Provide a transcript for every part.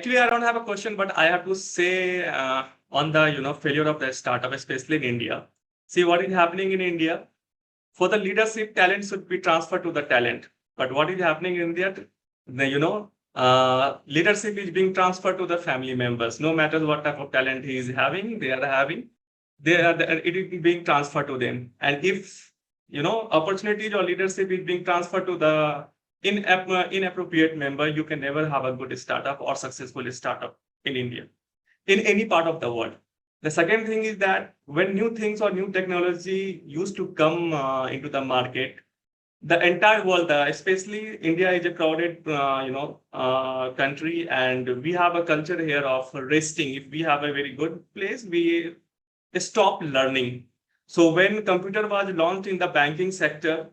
Actually, I don't have a question, but I have to say on the failure of the startup, especially in India. See what is happening in India. For the leadership, talent should be transferred to the talent. But what is happening in India? Leadership is being transferred to the family members. No matter what type of talent he is having, they are having. It is being transferred to them. And if opportunities or leadership is being transferred to the inappropriate member, you can never have a good startup or successful startup in India, in any part of the world. The second thing is that when new things or new technology used to come into the market, the entire world, especially India, is a crowded, country, and we have a culture here of resting. If we have a very good place, we stop learning. So when computer was launched in the banking sector,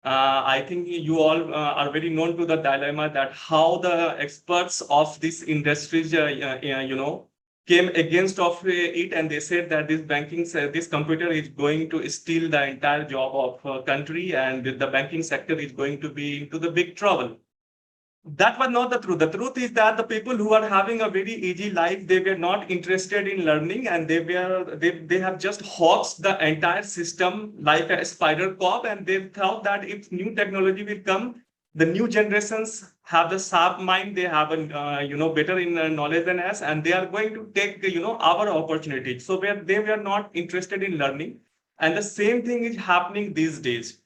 I think you all are very known to the dilemma that how the experts of this industries, came against of it, and they said that this computer is going to steal the entire job of country, and the banking sector is going to be into the big trouble. That was not the truth. The truth is that the people who are having a very easy life, they were not interested in learning, and they have just hoaxed the entire system like a spider cop, and they thought that if new technology will come, the new generations have the sharp mind, they have a better in knowledge than us, and they are going to take our opportunity. So they were not interested in learning, and the same thing is happening these days.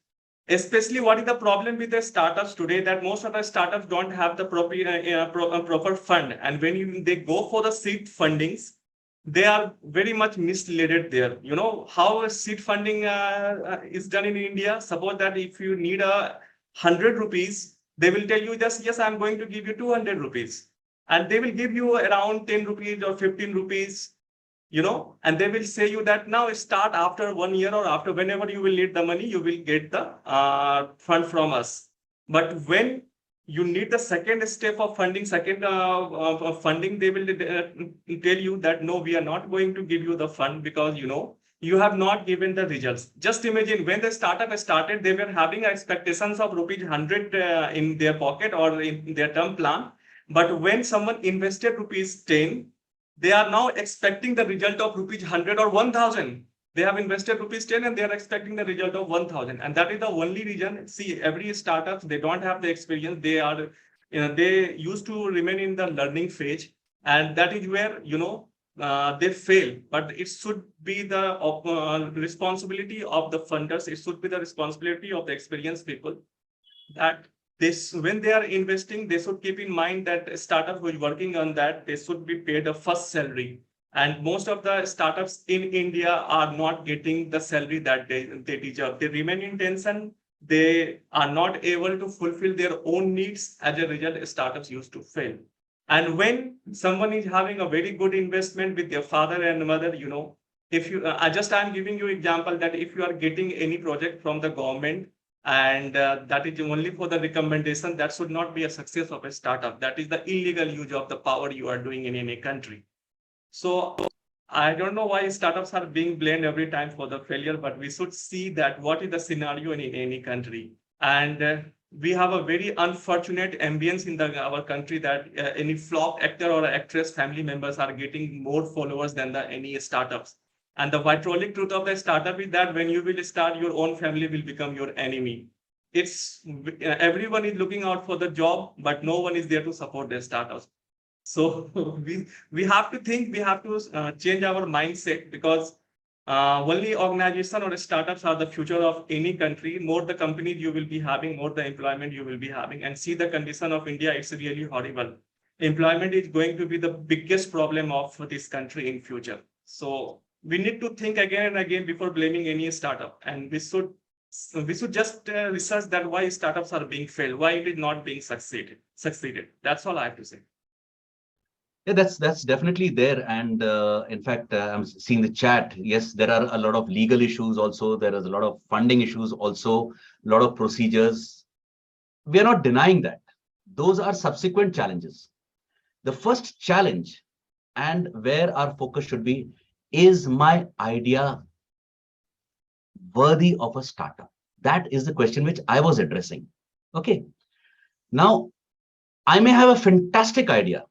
Especially, what is the problem with the startups today? That most of the startups don't have the proper fund, and when they go for the seed fundings, they are very much misled there. You know how seed funding is done in India. Suppose that if you need 100 rupees, they will tell you just yes, I'm going to give you 200 rupees, and they will give you around 10 rupees or 15 rupees, and they will say you that now start after 1 year, or after whenever you will need the money, you will get the fund from us. But when you need the second step of funding, funding, they will tell you that no, we are not going to give you the fund because you have not given the results. Just imagine when the startup started, they were having expectations of rupees 100 in their pocket or in their term plan. But when someone invested rupees 10, they are now expecting the result of rupees 100 or 1000. They have invested rupees 10 and they are expecting the result of 1000. And that is the only reason. See, every startup, they don't have the experience. They used to remain in the learning phase. And that is where, they fail. But it should be the responsibility of the funders. It should be the responsibility of the experienced people that when they are investing, they should keep in mind that a startup who is working on that, they should be paid a first salary. And most of the startups in India are not getting the salary that they deserve. They remain in tension. They are not able to fulfill their own needs. As a result, startups used to fail. And when someone is having a very good investment with their father and mother, if you, I'm giving you example that if you are getting any project from the government, and that is only for the recommendation, that should not be a success of a startup. That is the illegal use of the power you are doing in any country. So I don't know why startups are being blamed every time for the failure, but we should see that what is the scenario in any country. And we have a very unfortunate ambience in our country that any flop actor or actress family members are getting more followers than any startups. And the vitrolic truth of the startup is that when you will start, your own family will become your enemy. It's everyone is looking out for the job, but no one is there to support their startups. So we have to think, we have to change our mindset, because only organization or startups are the future of any country. More the companies you will be having, more the employment you will be having. And see the condition of India, it's really horrible. Employment is going to be the biggest problem of this country in future. So we need to think again and again before blaming any startup, and we should just research that why startups are being failed, why it is not being succeeded. That's all I have to say. Yeah, that's definitely there. And in fact, I'm seeing the chat. Yes, there are a lot of legal issues also. There is a lot of funding issues also, a lot of procedures. We are not denying that. Those are subsequent challenges. The first challenge, and where our focus should be, is my idea worthy of a startup? That is the question which I was addressing. Okay. Now, I may have a fantastic idea.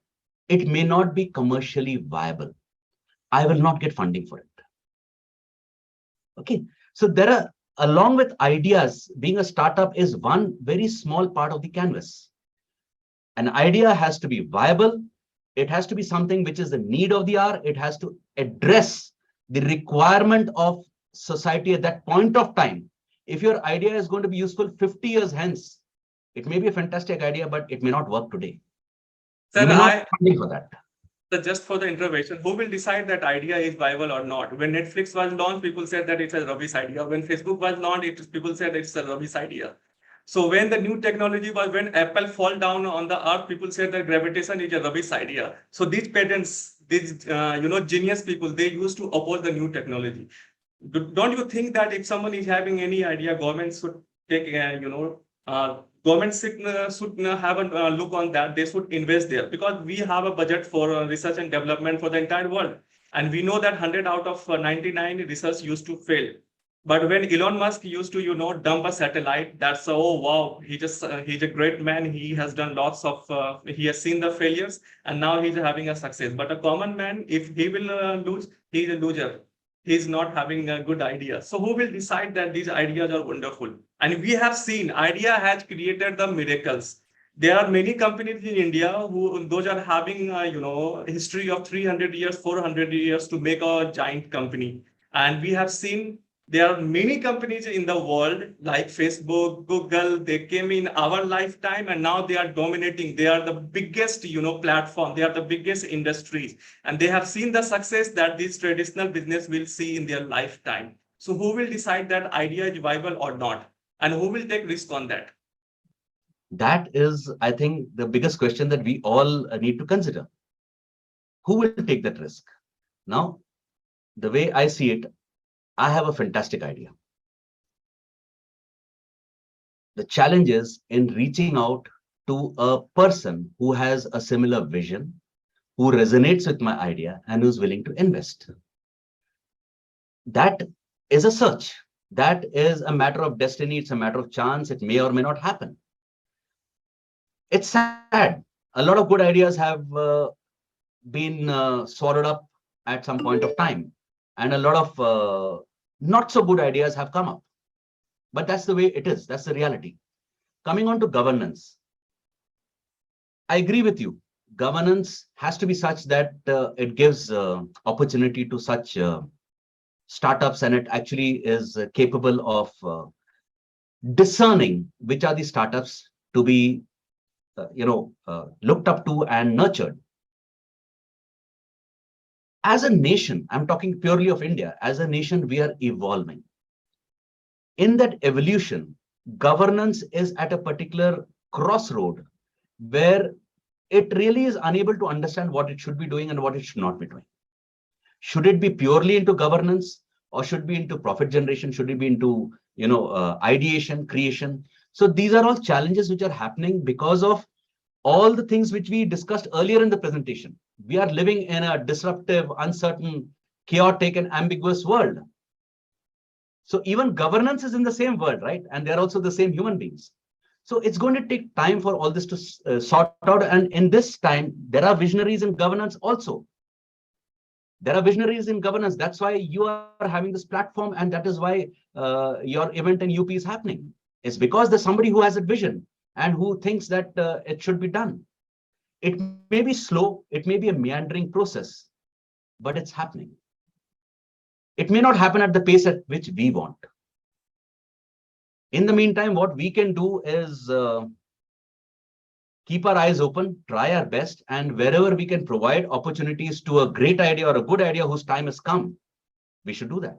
it may not be commercially viable. I will not get funding for it. Okay. So there are, along with ideas, being a startup is one very small part of the canvas. An idea has to be viable. It has to be something which is the need of the hour. It has to address the requirement of society at that point of time. If your idea is going to be useful 50 years hence, it may be a fantastic idea, but it may not work today. Sir, You may not have funding for that. just for the intervention, who will decide that idea is viable or not? When Netflix was launched, people said that it's a rubbish idea. When Facebook was launched, people said it's a rubbish idea. So when the new technology was, when Apple fall down on the earth, people said that gravitation is a rubbish idea. So these patents, these genius people, they used to oppose the new technology. Don't you think that if someone is having any idea, government should take, government should have a look on that. They should invest there, because we have a budget for research and development for the entire world. And we know that 100 out of 99 research used to fail. But when Elon Musk used to, dump a satellite, that's, oh, wow, he's a great man. He has done lots of, he has seen the failures, and now he's having a success. But a common man, if he will lose, he's a loser. He's not having a good idea. So who will decide that these ideas are wonderful? And we have seen idea has created the miracles. There are many companies in India who those are having history of 300 years, 400 years to make a giant company. And we have seen there are many companies in the world like Facebook, Google, they came in our lifetime and now they are dominating. They are the biggest, platform. They are the biggest industries, and they have seen the success that this traditional business will see in their lifetime. So who will decide that idea is viable or not? And who will take risk on that? That is, I think, the biggest question that we all need to consider. Who will take that risk? Now, the way I see it, I have a fantastic idea. The challenge is in reaching out to a person who has a similar vision, who resonates with my idea, and who's willing to invest. That is a search. That is a matter of destiny. It's a matter of chance. It may or may not happen. It's sad. A lot of good ideas have been swallowed up at some point of time, and a lot of not so good ideas have come up. But that's the way it is. That's the reality. Coming on to governance, I agree with you. Governance has to be such that it gives opportunity to such startups, and it actually is capable of discerning which are the startups to be looked up to and nurtured. As a nation, I'm talking purely of India, as a nation, we are evolving. In that evolution, governance is at a particular crossroad where it really is unable to understand what it should be doing and what it should not be doing. Should it be purely into governance, or should it be into profit generation? Should it be into ideation, creation? So these are all challenges which are happening because of all the things which we discussed earlier in the presentation. We are living in a disruptive, uncertain, chaotic, and ambiguous world. So even governance is in the same world, right? And they're also the same human beings. So it's going to take time for all this to sort out. And in this time, there are visionaries in governance also. There are visionaries in governance. That's why you are having this platform, and that is why your event in UP is happening. It's because there's somebody who has a vision and who thinks that it should be done. It may be slow, it may be a meandering process, but it's happening. It may not happen at the pace at which we want. In the meantime, what we can do is keep our eyes open, try our best, and wherever we can provide opportunities to a great idea or a good idea whose time has come, we should do that.